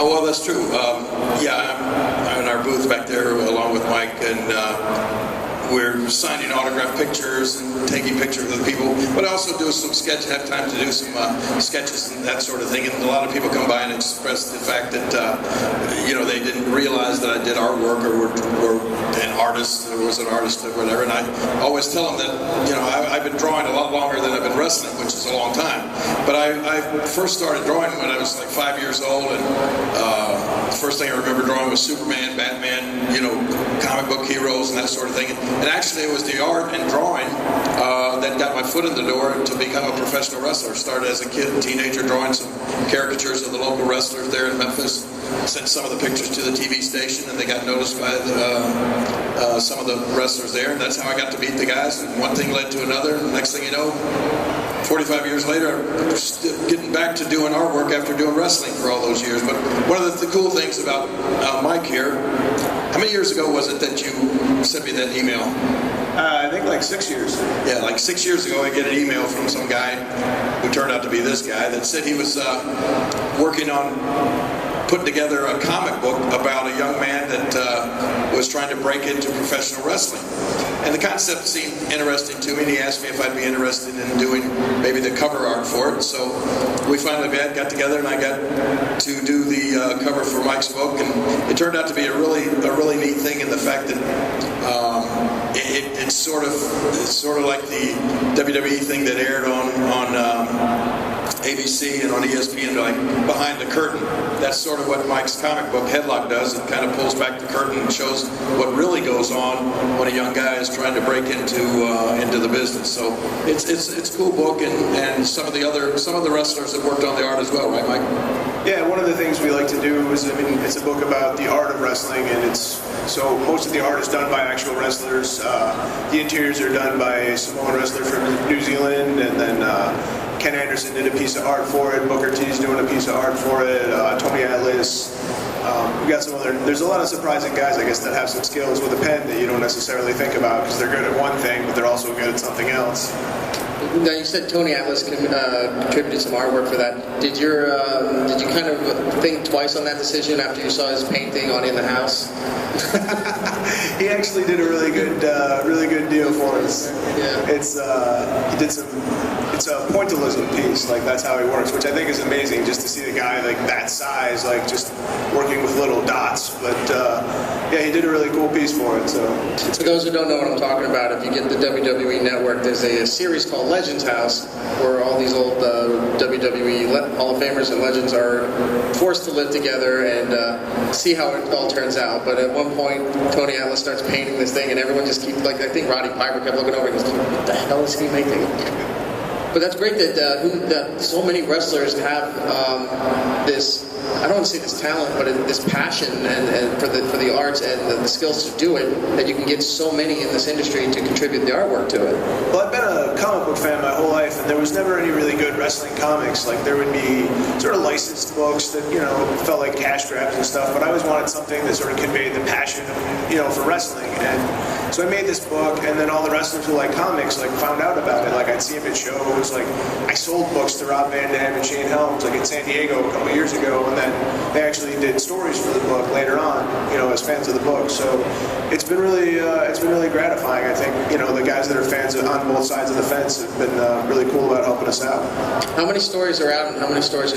Oh, well, that's true. I'm in our booth back there along with Mike, and we're signing autograph pictures and taking pictures with people, but I also do some have time to do some sketches and that sort of thing. And a lot of people come by and express the fact that they didn't realize that I did artwork or an artist or was an artist or whatever. And I always tell them that I've been drawing a lot longer than I've been wrestling, which is a long time. But I first started drawing when I was like 5 years old, and the first thing I remember drawing was Superman, Batman, comic book heroes and that sort of thing. And actually, it was the art and drawing that got my foot in the door to become a professional wrestler. Started as a kid, teenager, drawing some caricatures of the local wrestlers there in Memphis. Sent some of the pictures to the TV station, and they got noticed by some of the wrestlers there. And that's how I got to meet the guys. And one thing led to another. And next thing you know, 45 years later, I'm still getting back to doing artwork after doing wrestling for all those years. But one of the cool things about Mike here, how many years ago was it that you sent me that email? I think like 6 years. Yeah, like 6 years ago, I get an email from some guy who turned out to be this guy that said he was working on putting together a comic book about a young man that was trying to break into professional wrestling. And the concept seemed interesting to me, and he asked me if I'd be interested in doing maybe the cover art for it. So we finally got together, and I got to do the cover for Mike's book, and it turned out to be a really neat thing in the fact that it's sort of like the WWE thing that aired on ABC and on ESPN, like behind the curtain. That's sort of what Mike's comic book Headlocked does. It kind of pulls back the curtain and shows what really goes on when a young guy is trying to break into the business. So it's a cool book, and some of the wrestlers that worked on the art as well, right, Mike? Yeah, one of the things we like to do is, it's a book about the art of wrestling, and so most of the art is done by actual wrestlers. The interiors are done by a Samoan wrestler from New Zealand, and then Ken Anderson did a piece of art for it. Booker T's doing a piece of art for it. Tony Atlas. We got some other. There's a lot of surprising guys, I guess, that have some skills with a pen that you don't necessarily think about because they're good at one thing, but they're also good at something else. Now, you said Tony Atlas contributed some artwork for that. Did you kind of think twice on that decision after you saw his painting on In the House? He actually did a really good deal for us. Yeah. He did some. It's a pointillism piece, like that's how he works, which I think is amazing. Just to see the guy like that size, like just working with little dots. But yeah, he did a really cool piece for it. So for those who don't know what I'm talking about, if you get the WWE Network, there's a series called Legends House, where all these old WWE Hall of Famers and legends are forced to live together and see how it all turns out. But at one point, Tony Atlas starts painting this thing, and everyone just keeps, like, I think Roddy Piper kept looking over and goes, what the hell is he making? But that's great that so many wrestlers have this, I don't want to say this talent, but this passion and for the arts and the skills to do it, that you can get so many in this industry to contribute the artwork to it. Well, I've been a comic book fan my whole life, and there was never any really good wrestling comics. Like, there would be sort of licensed books that, felt like cash grabs and stuff, but I always wanted something that sort of conveyed the passion, for wrestling. And so I made this book, and then all the wrestlers who like comics, found out about it. Like, I'd see them at shows. Like, I sold books to Rob Van Dam and Shane Helms, in San Diego a couple years ago, and then they actually did stories for the book later on, as fans of the book. So it's been really gratifying. I think, the guys that are fans on both sides of the fence have been really cool about helping us out. How many stories are out, and how many stories are you